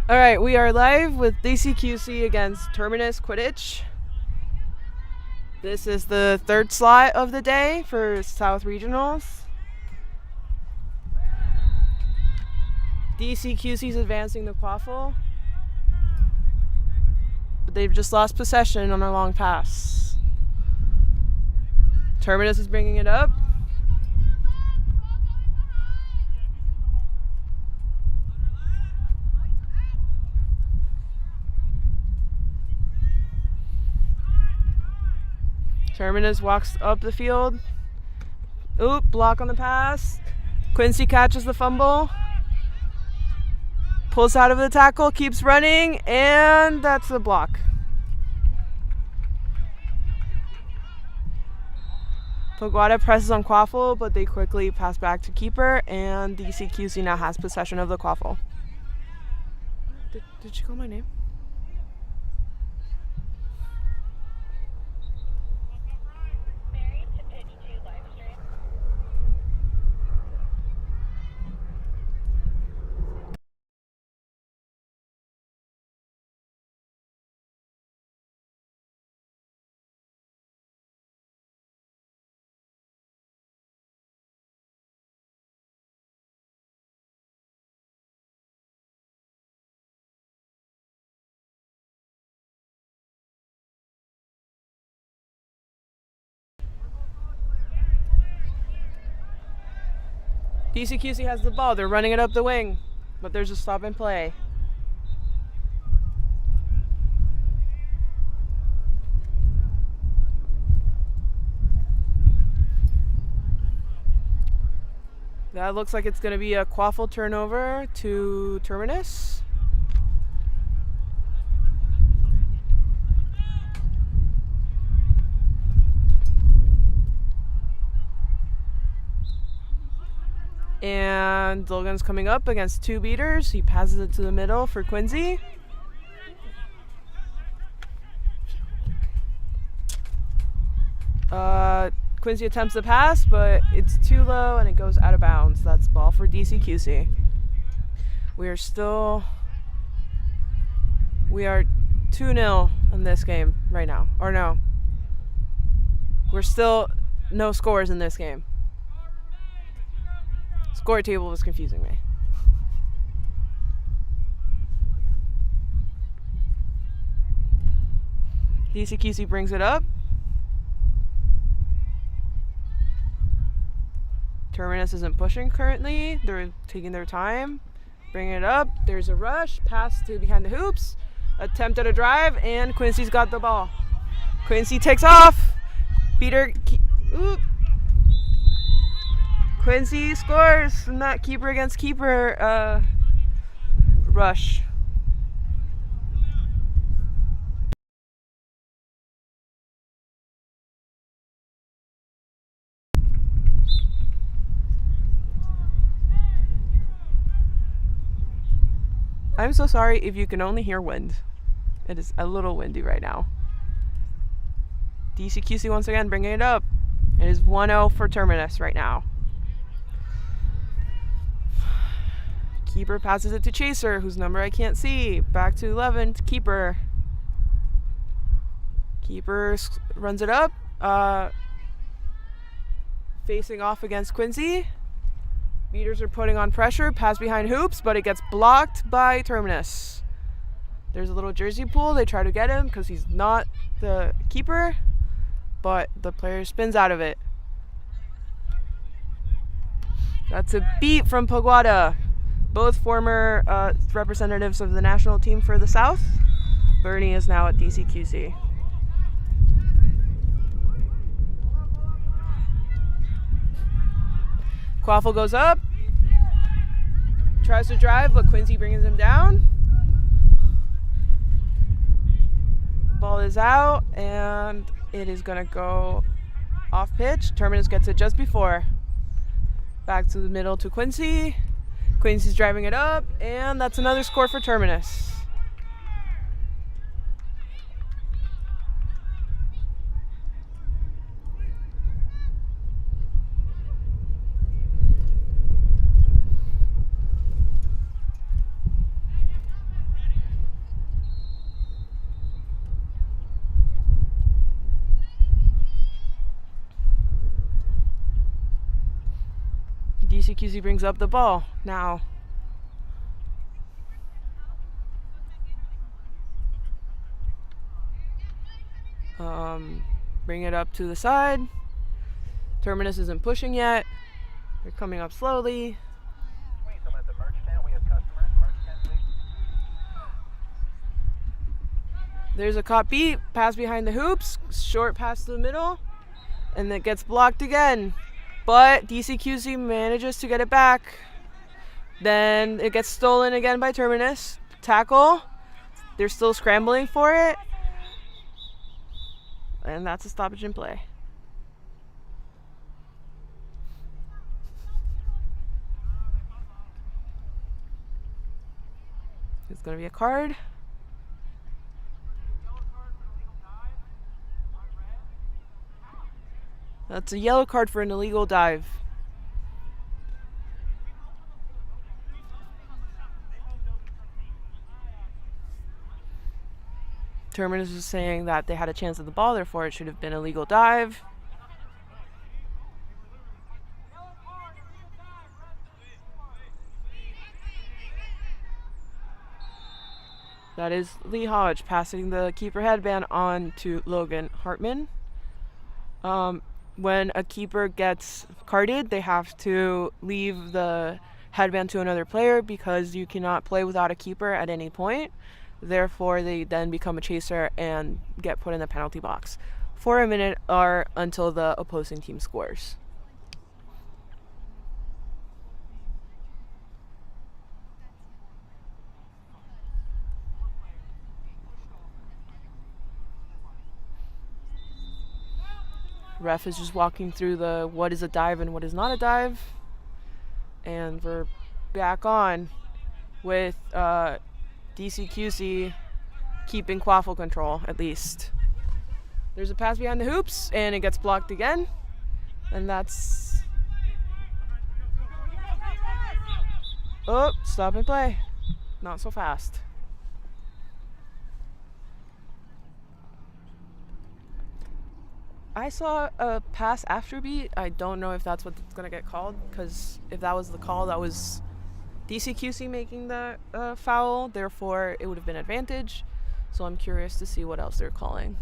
All right, we are live with DCQC against Terminus Quidditch. This is the third slot of the day for South Regionals. DCQC is advancing the quaffle, but they've just lost possession on a long pass. Terminus is bringing it up. Terminus walks up the field. Oop, block on the pass. Quincy catches the fumble. Pulls out of the tackle, keeps running, and that's a block. Paguada presses on quaffle, but they quickly pass back to keeper, and DCQC now has possession of the quaffle. Did she call my name? DCQC has the ball. They're running it up the wing, but there's a stop and play. That looks like it's going to be a quaffle turnover to Terminus. And Logan's coming up against two beaters. He passes it to the middle for Quincy. Quincy attempts the pass, but it's too low and it goes out of bounds. That's ball for DCQC. We are 2-0 in this game right now. Or no. We're still no scores in this game. Score table was confusing me. DCQC brings it up. Terminus isn't pushing currently. They're taking their time. Bringing it up. There's a rush. Pass to behind the hoops. Attempt at a drive, and Quincy's got the ball. Quincy takes off. Beater. Oop. Quincy scores from that keeper against keeper rush. I'm so sorry if you can only hear wind. It is a little windy right now. DCQC once again bringing it up. It is 1-0 for Terminus right now. Keeper passes it to Chaser, whose number I can't see. Back to 11, to Keeper. Keeper runs it up. Facing off against Quincy. Beaters are putting on pressure. Pass behind hoops, but it gets blocked by Terminus. There's a little jersey pull. They try to get him because he's not the keeper, but the player spins out of it. That's a beat from Paguada. Both former representatives of the national team for the South. Bernie is now at DCQC. Quaffle goes up. Tries to drive, but Quincy brings him down. Ball is out, and it is going to go off pitch. Terminus gets it just before. Back to the middle to Quincy. Quincy's driving it up, and that's another score for Terminus. DCQC brings up the ball now. Bring it up to the side. Terminus isn't pushing yet. They're coming up slowly. There's a caught beat, pass behind the hoops, short pass to the middle, and it gets blocked again. But DCQC manages to get it back. Then it gets stolen again by Terminus. Tackle. They're still scrambling for it. And that's a stoppage in play. It's going to be a card. That's a yellow card for an illegal dive. Terminus is saying that they had a chance at the ball, therefore it should have been a legal dive. That is Lee Hodge passing the keeper headband on to Logan Hartman. When a keeper gets carded, they have to leave the headband to another player because you cannot play without a keeper at any point. Therefore, they then become a chaser and get put in the penalty box for a minute or until the opposing team scores. Ref is just walking through the what is a dive and what is not a dive. And we're back on with DCQC keeping quaffle control, at least. There's a pass behind the hoops, and it gets blocked again. And that's... Oh, stop and play. Not so fast. I saw a pass after beat. I don't know if that's what's going to get called, because if that was the call, that was DCQC making the foul. Therefore, it would have been advantage. So I'm curious to see what else they're calling.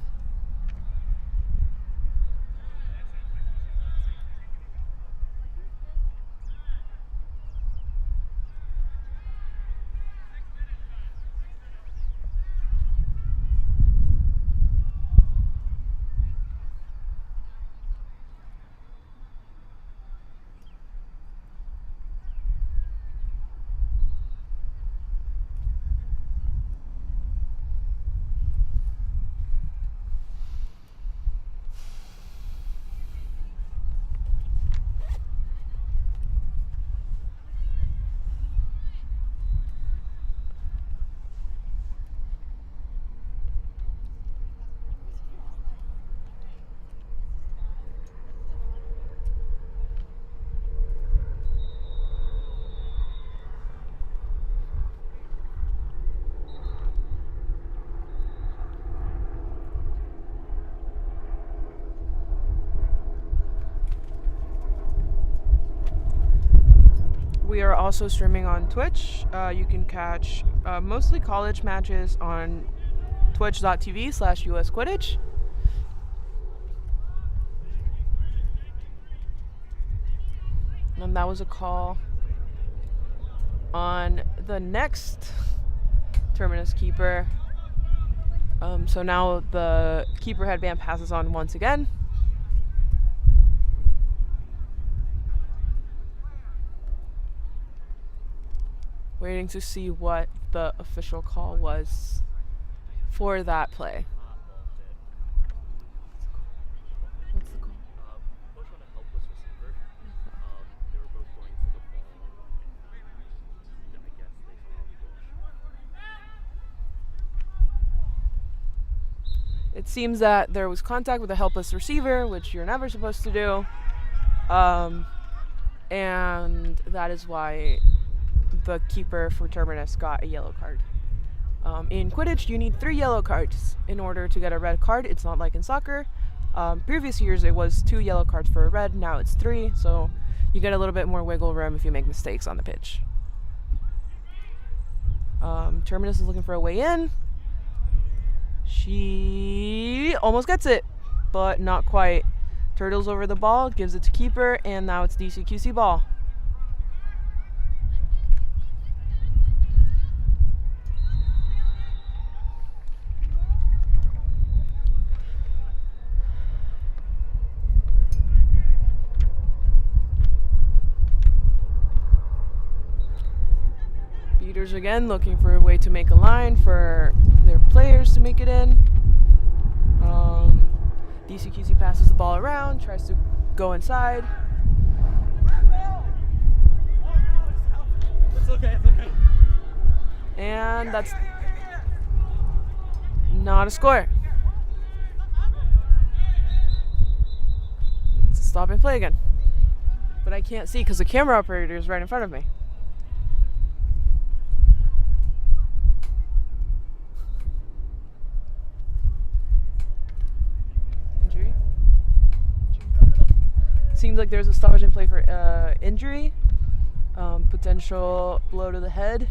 We are also streaming on Twitch. You can catch mostly college matches on twitch.tv/US Quidditch. And that was a call on the next Terminus keeper. So now the keeper headband passes on once again. Waiting to see what the official call was for that play. What's the call? Both on a helpless receiver. They were both going for the ball. And I guess they saw a push. It seems that there was contact with a helpless receiver, which you're never supposed to do. And that is why the keeper for Terminus got a yellow card. In Quidditch, you need 3 yellow cards in order to get a red card. It's not like in soccer. Previous years, it was 2 yellow cards for a red. Now it's 3. So you get a little bit more wiggle room if you make mistakes on the pitch. Terminus is looking for a way in. She almost gets it, but not quite. Turtles over the ball, gives it to keeper, and now it's DCQC ball. Beaters again looking for a way to make a line for their players to make it in. DCQC passes the ball around, tries to go inside. It's okay, it's okay. And that's not a score. It's a stop and play again. But I can't see because the camera operator is right in front of me. Seems like there's a stoppage in play for injury, potential blow to the head.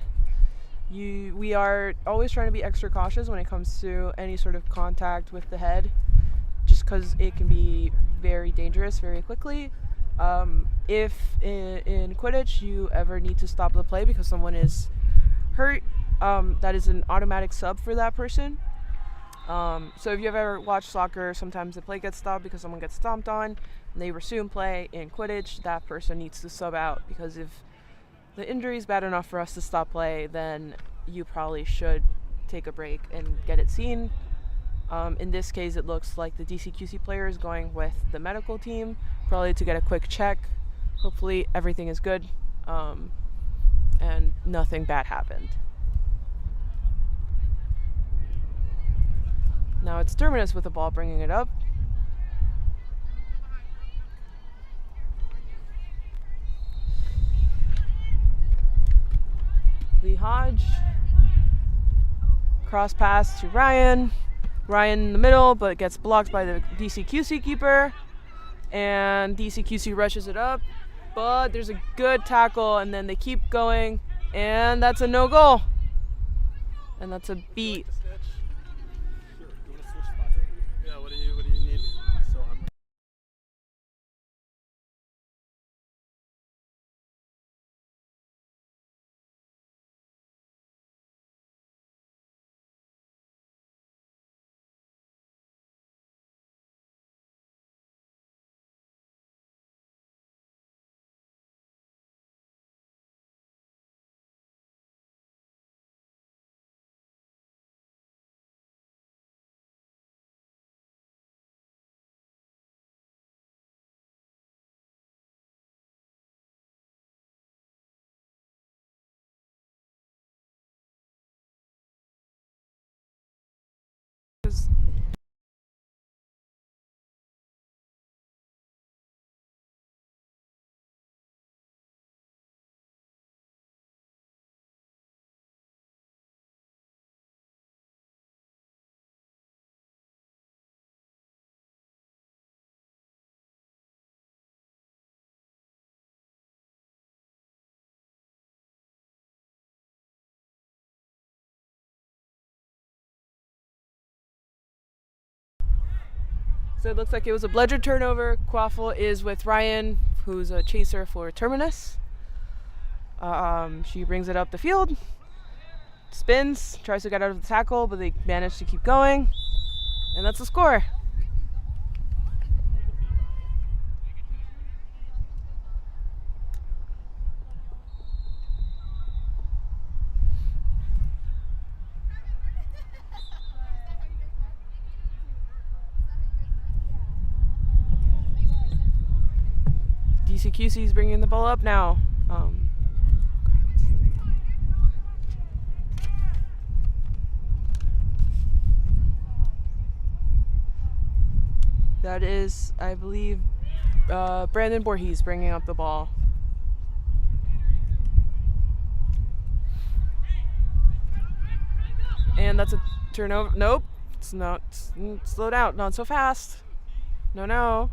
We are always trying to be extra cautious when it comes to any sort of contact with the head, just because it can be very dangerous very quickly. If in Quidditch you ever need to stop the play because someone is hurt, that is an automatic sub for that person. So if you've ever watched soccer, sometimes the play gets stopped because someone gets stomped on, and they resume play. In Quidditch, that person needs to sub out, because if the injury is bad enough for us to stop play, then you probably should take a break and get it seen. In this case, it looks like the DCQC player is going with the medical team, probably to get a quick check. Hopefully everything is good, and nothing bad happened. Now it's Terminus with the ball, bringing it up. Lee Hodge. Cross pass to Ryan. Ryan in the middle, but gets blocked by the DCQC keeper. And DCQC rushes it up. But there's a good tackle, and then they keep going. And that's a no goal. And that's a beat. Yeah, what do you need? So So it looks like it was a bludger turnover. Quaffle is with Ryan, who's a chaser for Terminus. She brings it up the field, spins, tries to get out of the tackle, but they manage to keep going. And that's the score. DCQC is bringing the ball up now. That is, I believe, Brandon Voorhees bringing up the ball. And that's a turnover. Nope, it's not. Slow down, not so fast. No.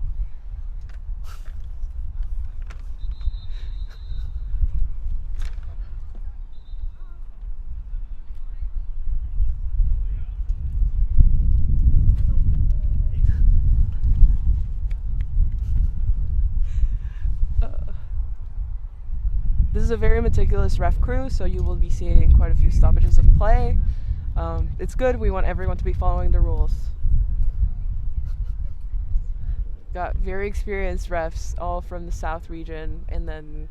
is a very meticulous ref crew, so you will be seeing quite a few stoppages of play. It's good. We want everyone to be following the rules. Got very experienced refs, all from the South region, and then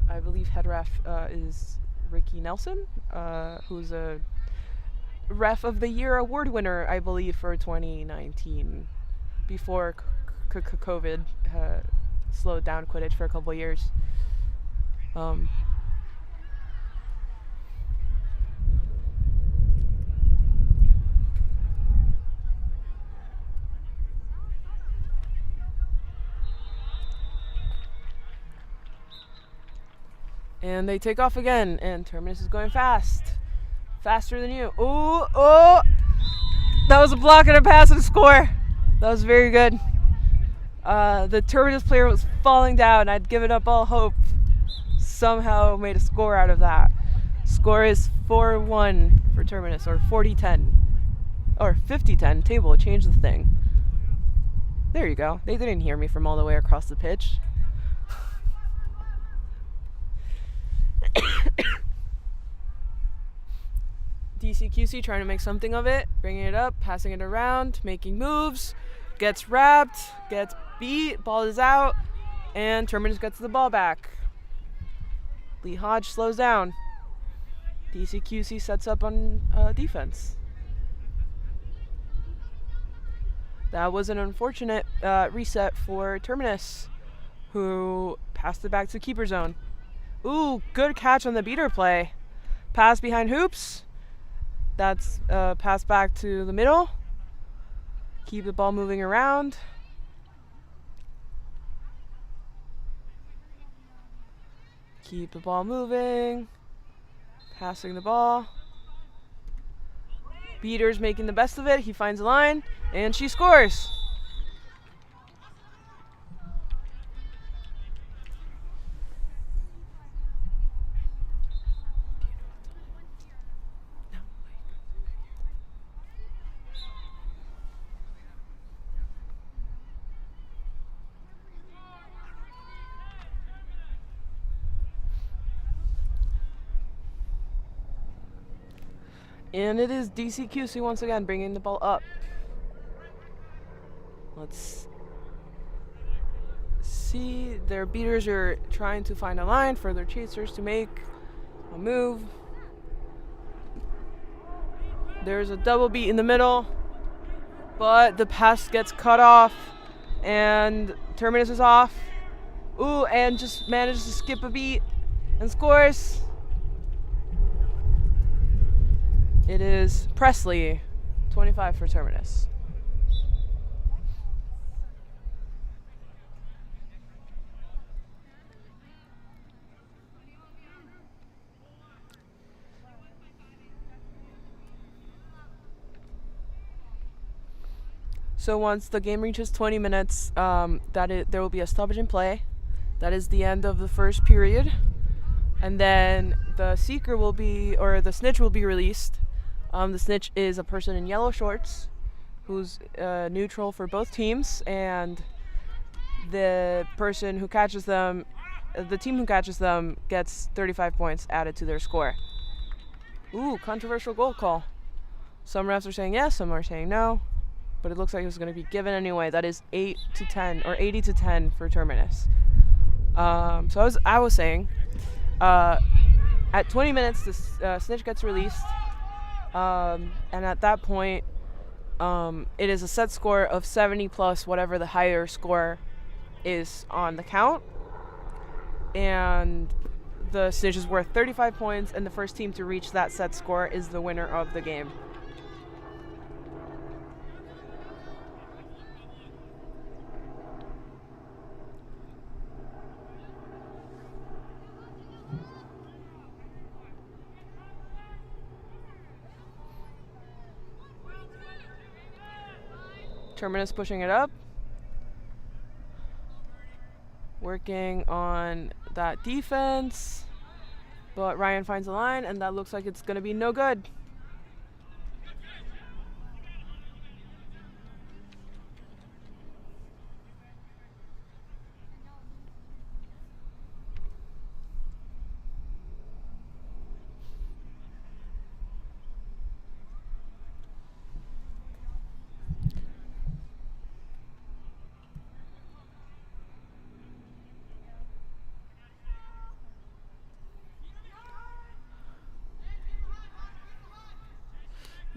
I believe head ref is Ricky Nelson, who's a Ref of the Year award winner, I believe, for 2019, before COVID slowed down Quidditch for a couple years. And they take off again, and Terminus is going fast. Faster than you. Ooh, oh! That was a block and a pass and a score. That was very good. The Terminus player was falling down. I'd given up all hope. Somehow made a score out of that. Score is 4-1 for Terminus, or 40-10. Or 50-10. Table, change the thing. There you go. They didn't hear me from all the way across the pitch. DCQC trying to make something of it, bringing it up, passing it around, making moves, gets wrapped, gets beat, ball is out, and Terminus gets the ball back. Lee Hodge slows down. DCQC sets up on defense. That was an unfortunate reset for Terminus, who passed it back to keeper zone. Ooh, good catch on the beater play. Pass behind hoops. That's pass back to the middle. Keep the ball moving around. Keep the ball moving. Passing the ball. Beater's making the best of it. He finds a line, and she scores. And it is DCQC once again bringing the ball up. Let's see. Their beaters are trying to find a line for their chasers to make a move. There's a double beat in the middle, but the pass gets cut off, and Terminus is off. Ooh, and just manages to skip a beat and scores. It is Presley, 25 for Terminus. So once the game reaches 20 minutes, there will be a stoppage in play. That is the end of the first period. And then the seeker will be, or the snitch will be released. The snitch is a person in yellow shorts who's neutral for both teams, and the person who catches them, the team who catches them, gets 35 points added to their score. Ooh, controversial goal call. Some refs are saying yes, some are saying no, but it looks like it was going to be given anyway. That is 8-10 or 80-10 for Terminus. So I was saying, at 20 minutes, the snitch gets released. And at that point, it is a set score of 70 plus whatever the higher score is on the count. And the snitch is worth 35 points, and the first team to reach that set score is the winner of the game. Terminus pushing it up. Working on that defense. But Ryan finds a line, and that looks like it's going to be no good.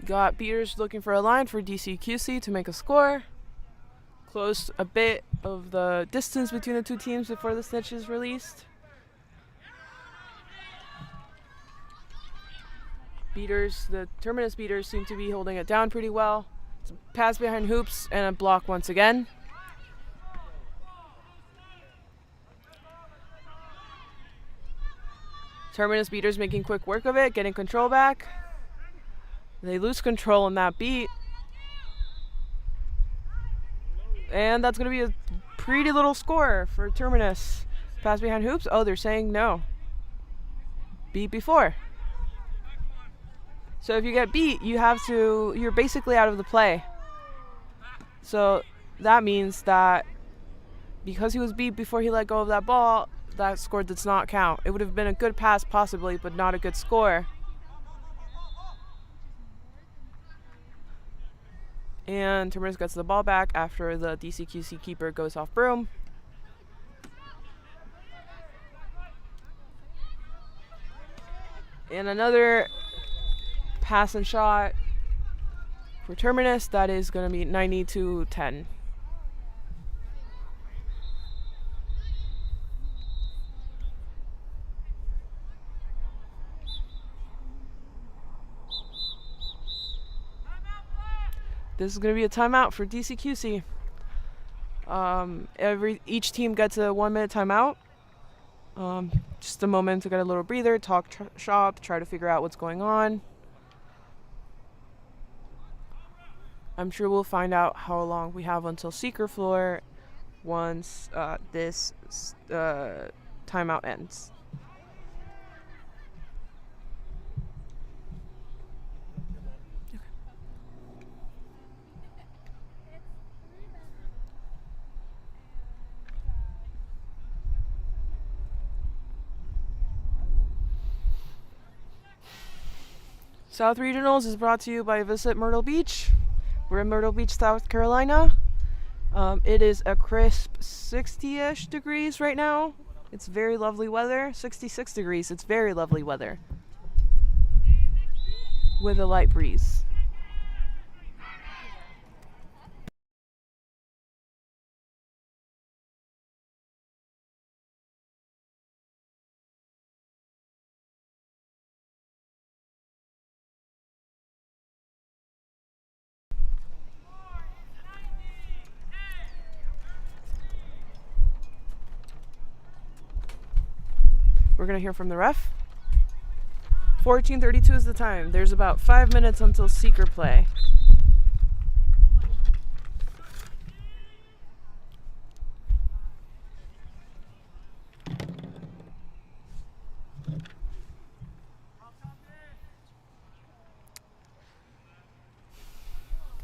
Got beaters looking for a line for DCQC to make a score. Close a bit of the distance between the two teams before the snitch is released. Beaters, the Terminus beaters seem to be holding it down pretty well. It's a pass behind hoops and a block once again. Terminus beaters making quick work of it, getting control back. They lose control in that beat. And that's going to be a pretty little score for Terminus. Pass behind hoops. Oh, they're saying no. Beat before. So if you get beat, you're basically out of the play. So that means that because he was beat before he let go of that ball, that score does not count. It would have been a good pass possibly, but not a good score. And Terminus gets the ball back after the DCQC keeper goes off broom. And another pass and shot for Terminus. That is going to be 90-10. This is going to be a timeout for DCQC. Each team gets a 1 minute timeout. Just a moment to get a little breather, talk shop, try to figure out what's going on. I'm sure we'll find out how long we have until Seeker Floor once this timeout ends. South Regionals is brought to you by Visit Myrtle Beach. We're in Myrtle Beach, South Carolina. It is a crisp 60-ish degrees right now. It's very lovely weather. 66 degrees. It's very lovely weather. With a light breeze. We're going to hear from the ref. 14:32 is the time. There's about 5 minutes until Seeker play.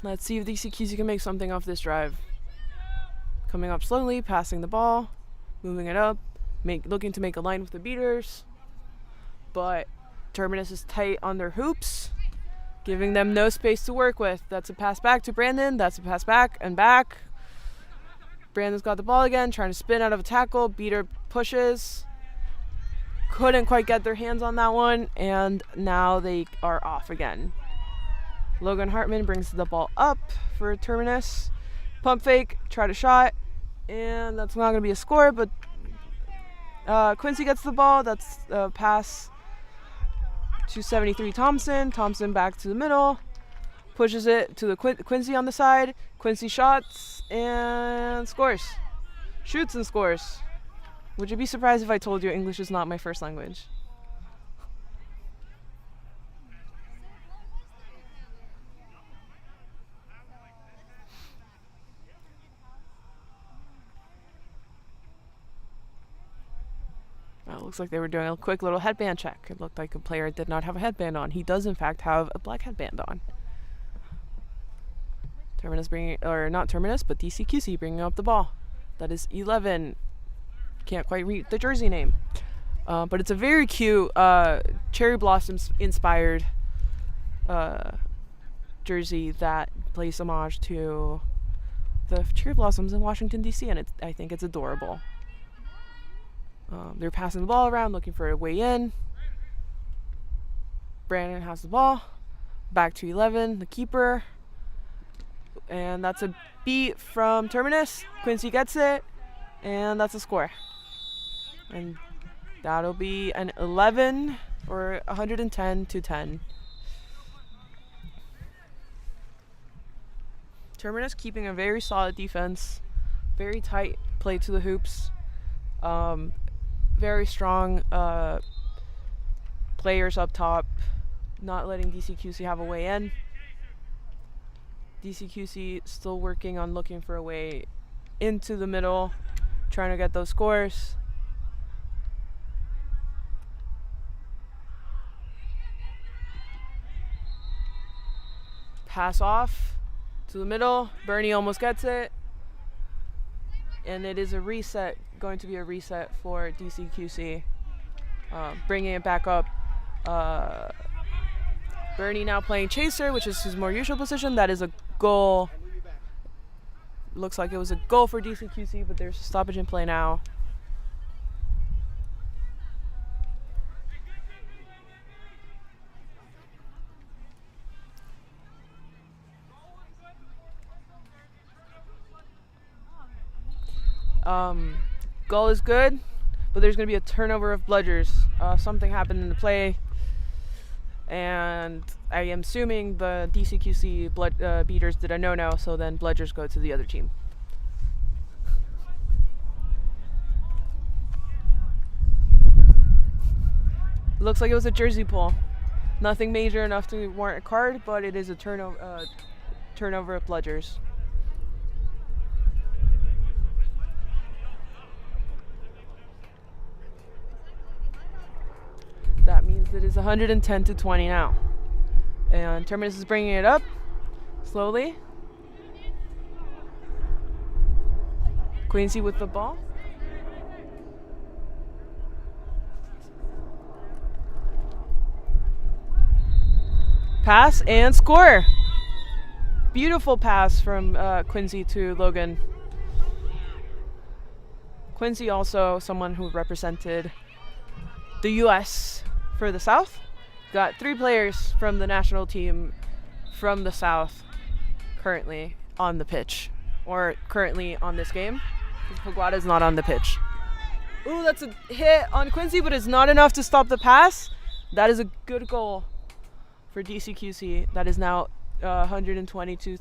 Let's see if DCQC can make something off this drive. Coming up slowly, passing the ball, moving it up. Looking to make a line with the beaters, but Terminus is tight on their hoops, giving them no space to work with. That's a pass back to Brandon. That's a pass back and back. Brandon's got the ball again, trying to spin out of a tackle. Beater pushes. Couldn't quite get their hands on that one, and now they are off again. Logan Hartman brings the ball up for Terminus. Pump fake, try to shot, and that's not going to be a score, but Quincy gets the ball. That's a pass to 73 Thompson. Thompson back to the middle. Pushes it to the Quincy on the side. Quincy shots and scores. Shoots and scores. Would you be surprised if I told you English is not my first language? It looks like they were doing a quick little headband check. It looked like a player did not have a headband on. He does, in fact, have a black headband on. Terminus not Terminus, but DCQC bringing up the ball. That is 11. Can't quite read the jersey name. But it's a very cute cherry blossoms inspired jersey that plays homage to the cherry blossoms in Washington, D.C., and I think it's adorable. They're passing the ball around, looking for a way in. Brandon has the ball. Back to 11, the keeper. And that's a beat from Terminus. Quincy gets it, and that's a score. And that'll be an 11 or 110 to 10. Terminus keeping a very solid defense, very tight play to the hoops, very strong players up top, not letting DCQC have a way in. DCQC still working on looking for a way into the middle, trying to get those scores. Pass off to the middle. Bernie almost gets it. And it is a reset, going to be a reset for DCQC. Bringing it back up. Bernie now playing chaser, which is his more usual position. That is a goal. Looks like it was a goal for DCQC, but there's a stoppage in play now. Goal is good, but there's going to be a turnover of bludgers. Something happened in the play, and I am assuming the DCQC beaters did a no-no, so then bludgers go to the other team. Looks like it was a jersey pull. Nothing major enough to warrant a card, but it is a turnover of bludgers. That means it is 110 to 20 now. And Terminus is bringing it up slowly. Quincy with the ball. Pass and score. Beautiful pass from Quincy to Logan. Quincy also someone who represented the U.S. for the South. Got 3 players from the national team from the South currently on the pitch, or currently on this game. Paguada's not on the pitch. Ooh, that's a hit on Quincy, but it's not enough to stop the pass. That is a good goal for DCQC. That is now 120 to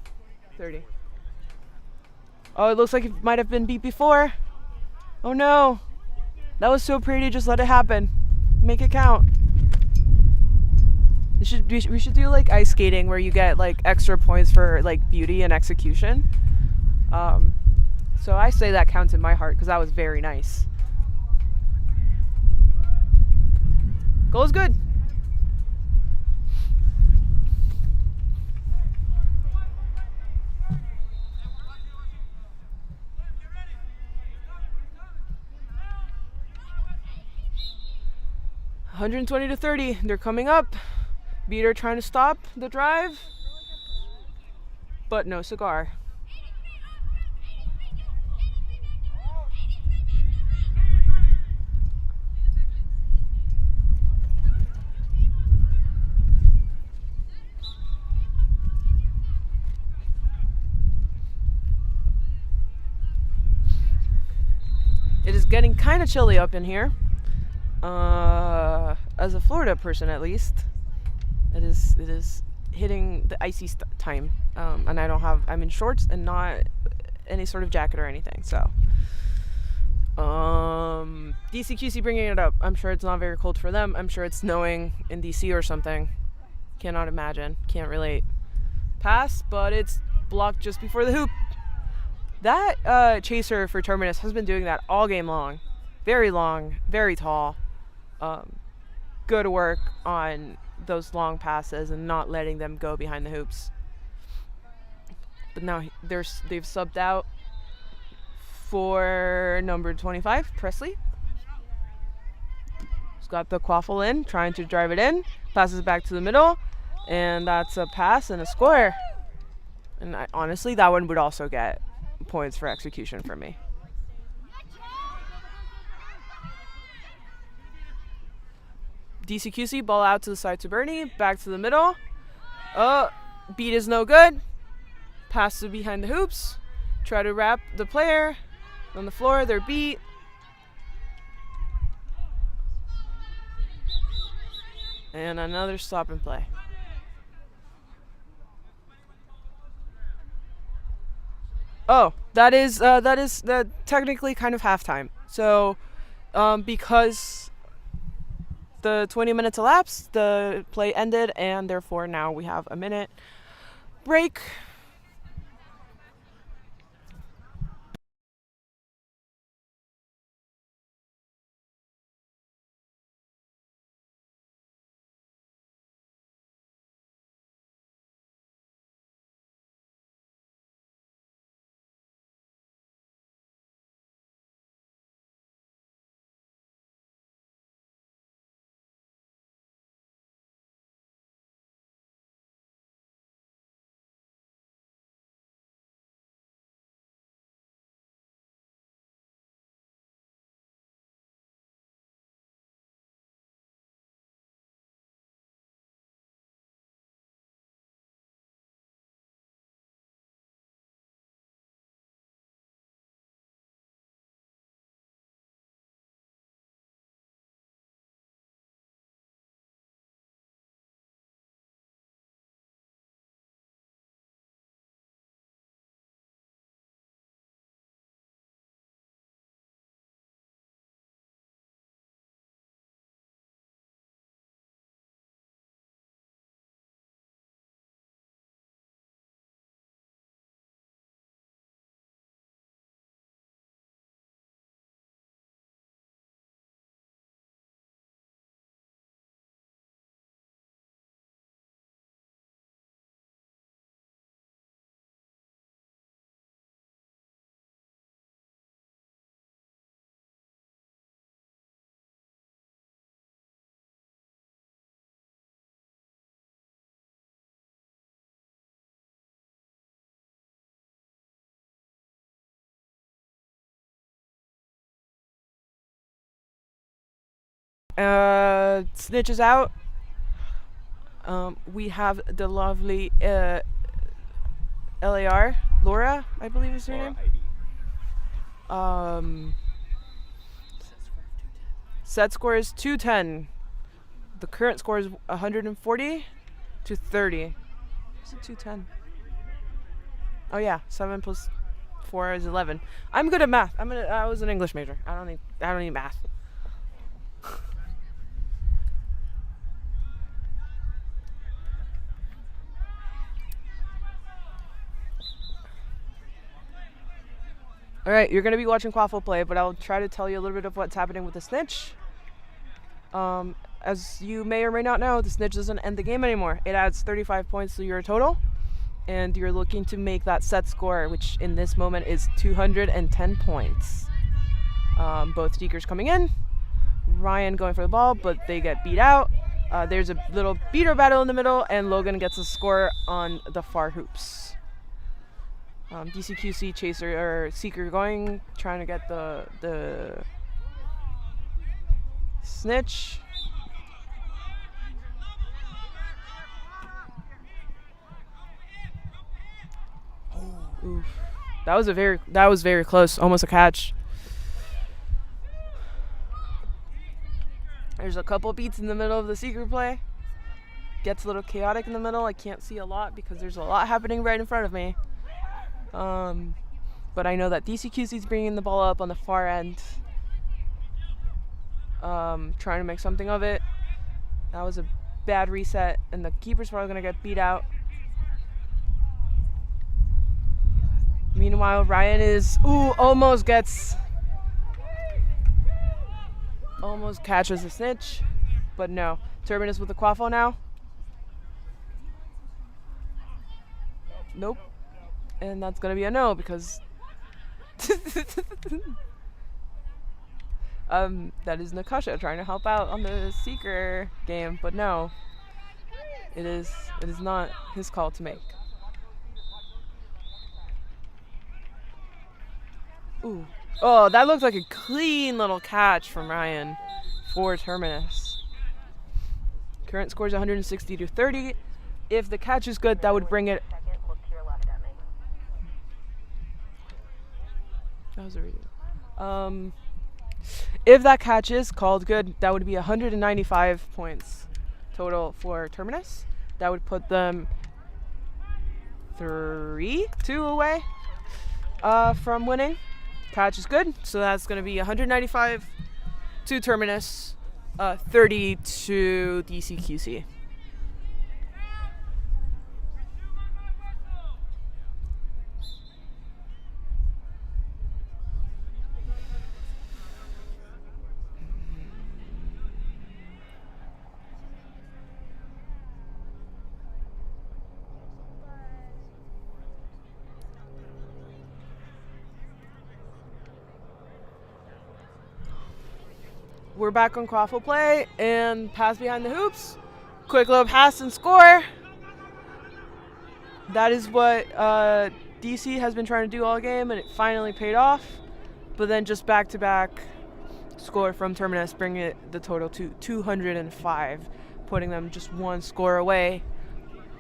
30. Oh, it looks like it might have been beat before. Oh no. That was so pretty, just let it happen. Make it count. We should do like ice skating where you get like extra points for like beauty and execution. So I say that counts in my heart because that was very nice. Goal is good. $120 to 30. They're coming up. Beater trying to stop the drive, but no cigar. It is getting kind of chilly up in here. As a Florida person, at least, it is hitting the icy time, and I'm in shorts and not any sort of jacket or anything. So, DCQC bringing it up. I'm sure it's not very cold for them. I'm sure it's snowing in DC or something. Cannot imagine. Can't relate. Pass, but it's blocked just before the hoop. That chaser for Terminus has been doing that all game long. Very long, very tall. Good work on those long passes and not letting them go behind the hoops. But now they've subbed out for number 25, Presley. He's got the quaffle in, trying to drive it in. Passes back to the middle, and that's a pass and a score. And honestly, that one would also get points for execution for me. DCQC, ball out to the side to Bernie, back to the middle, Oh, beat is no good. Pass to behind the hoops. Try to wrap the player on the floor. They're beat. And another stop and play. Oh, that is technically kind of halftime. So, because the 20 minutes elapsed, the play ended, and therefore now we have a minute break. Snitch is out. We have the lovely LAR, Laura, I believe is her name. Set score is 210. The current score is 140 to 30. What's it 210? Oh yeah, 7 plus 4 is 11. I'm good at math. I was an English major. I don't need math. All right, you're going to be watching Quaffle play, but I'll try to tell you a little bit of what's happening with the snitch. As you may or may not know, the snitch doesn't end the game anymore. It adds 35 points to your total, and you're looking to make that set score, which in this moment is 210 points. Both Seekers coming in, Ryan going for the ball, but they get beat out. There's a little beater battle in the middle, and Logan gets a score on the far hoops. DCQC chaser or Seeker going, trying to get the snitch. Oof. That was very close, almost a catch. There's a couple beats in the middle of the Seeker play. Gets a little chaotic in the middle. I can't see a lot because there's a lot happening right in front of me. But I know that DCQC is bringing the ball up on the far end, trying to make something of it. That was a bad reset, and the keeper's probably going to get beat out. Meanwhile, Ryan is, almost catches the snitch, but no. Terminus with the Quaffle now. Nope. And that's going to be a no because that is Nakasha trying to help out on the Seeker game, but no. It is not his call to make. Ooh. Oh, that looks like a clean little catch from Ryan for Terminus. Current score is 160 to 30. If the catch is good, that would bring it. That was a redo. If that catch is called good, that would be 195 points total for Terminus. That would put them 3-2 away from winning. Catch is good, so that's going to be 195 to Terminus, 30 to DCQC. We're back on quaffle play and pass behind the hoops. Quick little pass and score. That is what DC has been trying to do all game, and it finally paid off. But then just back-to-back score from Terminus, bringing it the total to 205, putting them just one score away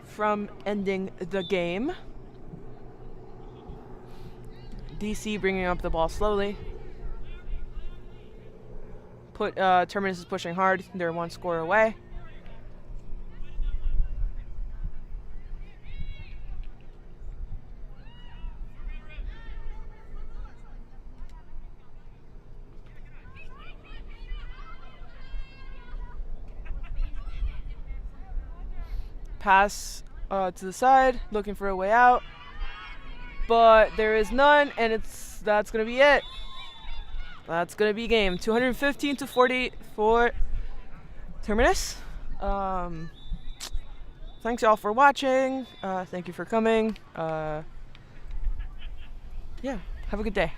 from ending the game. DC bringing up the ball slowly. Terminus is pushing hard. They're one score away. Pass to the side, looking for a way out, but there is none, and that's gonna be it. That's gonna be game 215 to 40 for Terminus. Thanks y'all for watching. Thank you for coming. Yeah, have a good day.